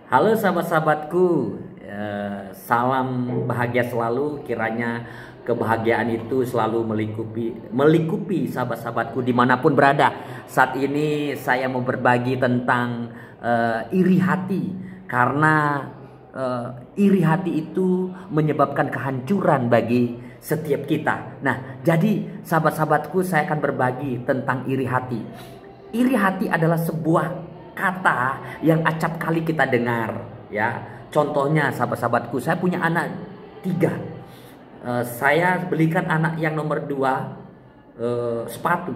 Halo sahabat-sahabatku, salam bahagia selalu. Kiranya kebahagiaan itu selalu melingkupi sahabat-sahabatku dimanapun berada. Saat ini saya mau berbagi tentang iri hati, karena iri hati itu menyebabkan kehancuran bagi setiap kita. Nah, jadi sahabat-sahabatku, saya akan berbagi tentang iri hati. Iri hati adalah sebuah kata yang acap kali kita dengar, ya. Contohnya sahabat-sahabatku, saya punya anak 3. Saya belikan anak yang nomor 2 sepatu.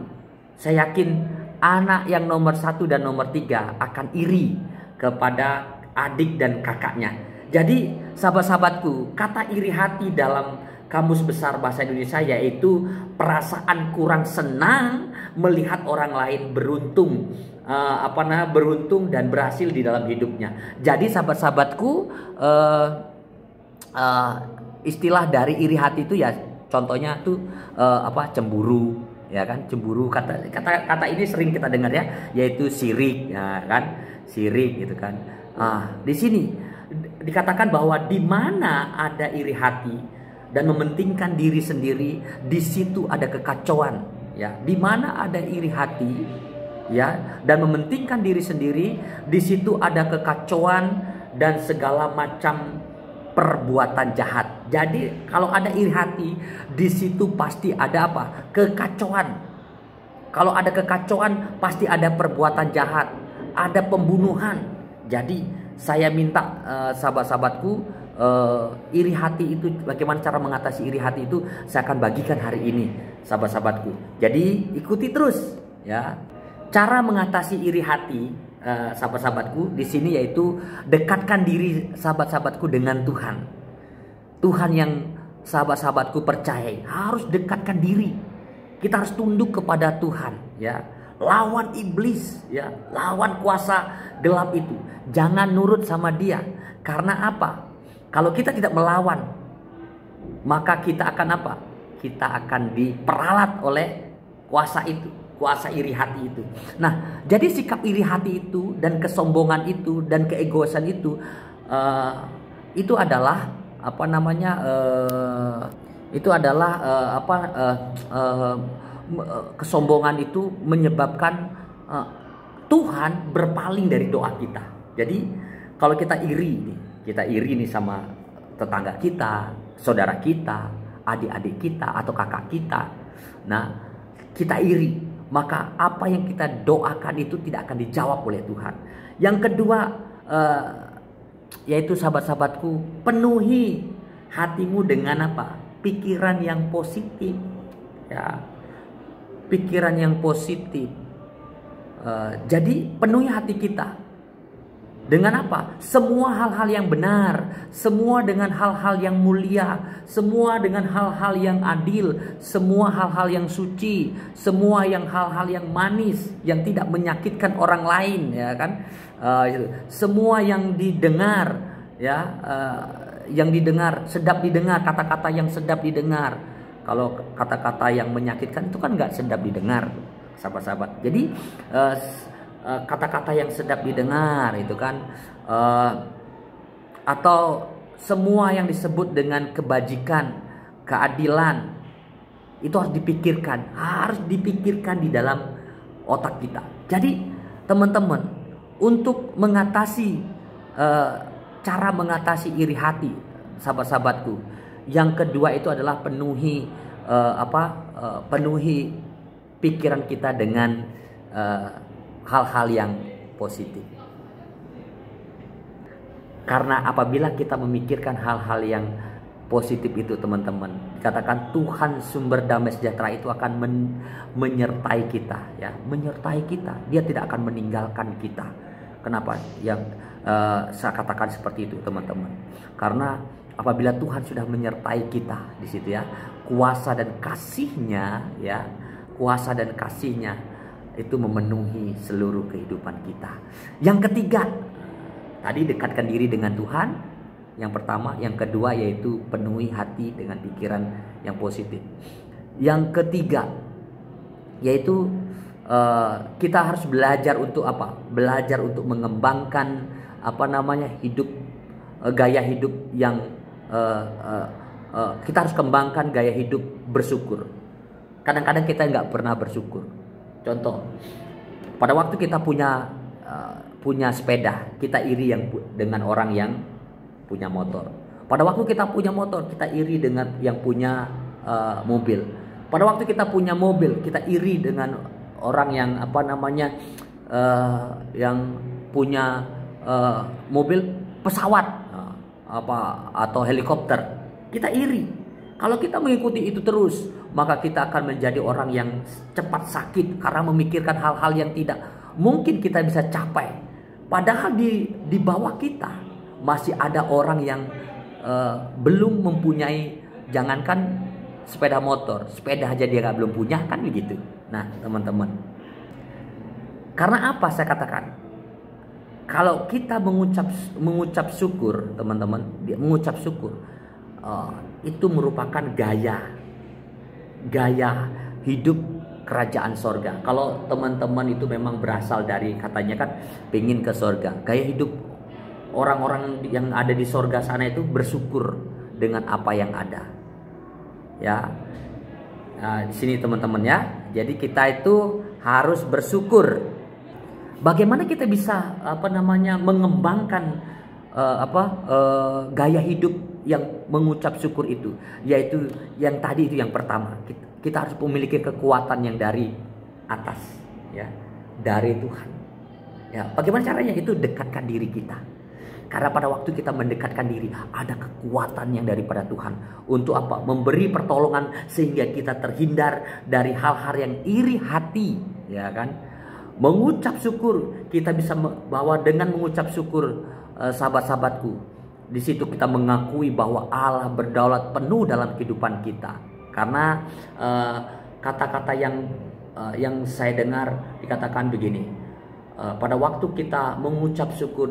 Saya yakin anak yang nomor 1 dan nomor 3 akan iri kepada adik dan kakaknya. Jadi sahabat-sahabatku, kata iri hati dalam Kamus Besar Bahasa Indonesia yaitu perasaan kurang senang melihat orang lain beruntung, beruntung dan berhasil di dalam hidupnya. Jadi sahabat-sahabatku, istilah dari iri hati itu ya contohnya tuh cemburu, ya kan? Cemburu, kata ini sering kita dengar ya, yaitu sirik, ya kan? Sirik gitu kan. Di sini dikatakan bahwa di mana ada iri hati dan mementingkan diri sendiri, di situ ada kekacauan, ya. Di mana ada iri hati, ya, dan mementingkan diri sendiri, di situ ada kekacauan dan segala macam perbuatan jahat. Jadi kalau ada iri hati, di situ pasti ada apa? Kekacauan. Kalau ada kekacauan, pasti ada perbuatan jahat, ada pembunuhan. Jadi saya minta sahabat-sahabatku, iri hati itu, bagaimana cara mengatasi iri hati itu, saya akan bagikan hari ini sahabat-sahabatku. Jadi ikuti terus, ya. Cara mengatasi iri hati, sahabat-sahabatku, di sini yaitu dekatkan diri sahabat-sahabatku dengan Tuhan. Tuhan yang sahabat-sahabatku percayai, harus dekatkan diri. Kita harus tunduk kepada Tuhan, ya. Lawan iblis, ya, lawan kuasa gelap itu. Jangan nurut sama dia. Karena apa? Kalau kita tidak melawan, maka kita akan apa? Kita akan diperalat oleh kuasa itu, kuasa iri hati itu. Nah, jadi sikap iri hati itu dan kesombongan itu dan keegoisan itu adalah kesombongan itu menyebabkan Tuhan berpaling dari doa kita. Jadi kalau kita iri nih sama tetangga kita, saudara kita, adik-adik kita atau kakak kita. Nah, kita iri, maka apa yang kita doakan itu tidak akan dijawab oleh Tuhan. Yang kedua, yaitu sahabat-sahabatku, penuhi hatimu dengan apa? Pikiran yang positif, ya. Pikiran yang positif. Jadi penuhi hati kita dengan apa? Semua hal-hal yang benar, semua dengan hal-hal yang mulia, semua dengan hal-hal yang adil, semua hal-hal yang suci, semua hal-hal yang manis, yang tidak menyakitkan orang lain, ya kan? Semua yang didengar, ya, yang didengar sedap didengar, kata-kata yang sedap didengar. Kalau kata-kata yang menyakitkan itu kan nggak sedap didengar, sahabat-sahabat. Jadi kata-kata yang sedap didengar itu kan, atau semua yang disebut dengan kebajikan, keadilan, itu harus dipikirkan di dalam otak kita. Jadi teman-teman, untuk mengatasi cara mengatasi iri hati, sahabat-sahabatku, yang kedua itu adalah penuhi pikiran kita dengan hal-hal yang positif. Karena apabila kita memikirkan hal-hal yang positif itu, teman-teman, dikatakan Tuhan sumber damai sejahtera itu akan menyertai kita, ya, menyertai kita. Dia tidak akan meninggalkan kita. Kenapa? Yang saya katakan seperti itu, teman-teman. Karena apabila Tuhan sudah menyertai kita di situ, ya, kuasa dan kasihnya, ya, kuasa dan kasihnya itu memenuhi seluruh kehidupan kita. Yang ketiga, tadi dekatkan diri dengan Tuhan. Yang pertama, yang kedua yaitu penuhi hati dengan pikiran yang positif. Yang ketiga yaitu kita harus belajar untuk apa? Belajar untuk mengembangkan apa namanya hidup, gaya hidup yang kita harus kembangkan gaya hidup bersyukur. Kadang-kadang kita nggak pernah bersyukur. Contoh, pada waktu kita punya sepeda, kita iri dengan orang yang punya motor. Pada waktu kita punya motor, kita iri dengan yang punya mobil. Pada waktu kita punya mobil, kita iri dengan orang yang apa namanya yang punya mobil pesawat atau helikopter. Kita iri. Kalau kita mengikuti itu terus, maka kita akan menjadi orang yang cepat sakit karena memikirkan hal-hal yang tidak mungkin kita bisa capai. Padahal di bawah kita masih ada orang yang belum mempunyai, jangankan sepeda motor, sepeda aja dia belum punya, kan begitu. Nah teman-teman, karena apa saya katakan? Kalau kita mengucap syukur, teman-teman, mengucap syukur itu merupakan gaya hidup kerajaan sorga. Kalau teman-teman itu memang berasal dari, katanya kan pengen ke sorga, gaya hidup orang-orang yang ada di sorga sana itu bersyukur dengan apa yang ada. Ya, nah, di sini teman-teman ya. Jadi kita itu harus bersyukur. Bagaimana kita bisa mengembangkan gaya hidup yang mengucap syukur itu, yaitu yang tadi itu yang pertama, kita harus memiliki kekuatan yang dari atas, ya, dari Tuhan. Ya, bagaimana caranya? Itu dekatkan diri kita. Karena pada waktu kita mendekatkan diri, ada kekuatan yang daripada Tuhan untuk apa? Memberi pertolongan sehingga kita terhindar dari hal-hal yang iri hati, ya kan? Mengucap syukur, kita bisa bahwa dengan mengucap syukur, sahabat-sahabatku, di situ kita mengakui bahwa Allah berdaulat penuh dalam kehidupan kita. Karena kata-kata yang saya dengar dikatakan begini, pada waktu kita mengucap syukur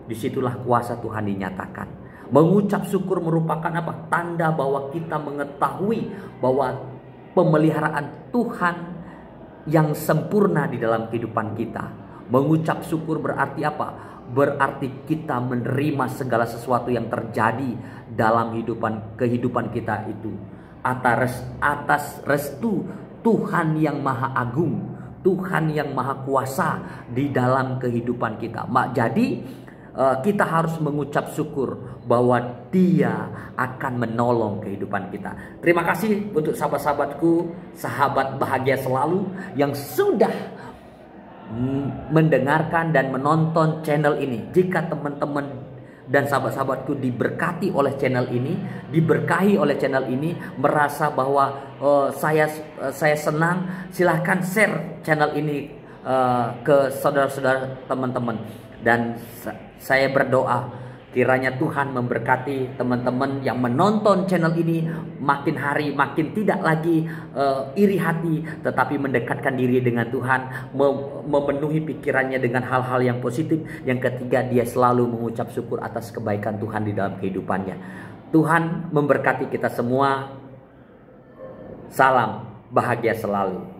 disitulah kuasa Tuhan dinyatakan. Mengucap syukur merupakan apa? Tanda bahwa kita mengetahui bahwa pemeliharaan Tuhan yang sempurna di dalam kehidupan kita. Mengucap syukur berarti apa? Berarti kita menerima segala sesuatu yang terjadi dalam kehidupan kita itu atas restu Tuhan yang maha agung, Tuhan yang maha kuasa di dalam kehidupan kita. Jadi kita harus mengucap syukur bahwa Dia akan menolong kehidupan kita. Terima kasih untuk sahabat-sahabatku, sahabat bahagia selalu yang sudah mendengarkan dan menonton channel ini. Jika teman-teman dan sahabat-sahabatku diberkati oleh channel ini, diberkahi oleh channel ini, merasa bahwa saya senang, silahkan share channel ini ke saudara-saudara teman-teman. Dan saya berdoa kiranya Tuhan memberkati teman-teman yang menonton channel ini, makin hari makin tidak lagi iri hati, tetapi mendekatkan diri dengan Tuhan, memenuhi pikirannya dengan hal-hal yang positif. Yang ketiga, dia selalu mengucap syukur atas kebaikan Tuhan di dalam kehidupannya. Tuhan memberkati kita semua. Salam bahagia selalu.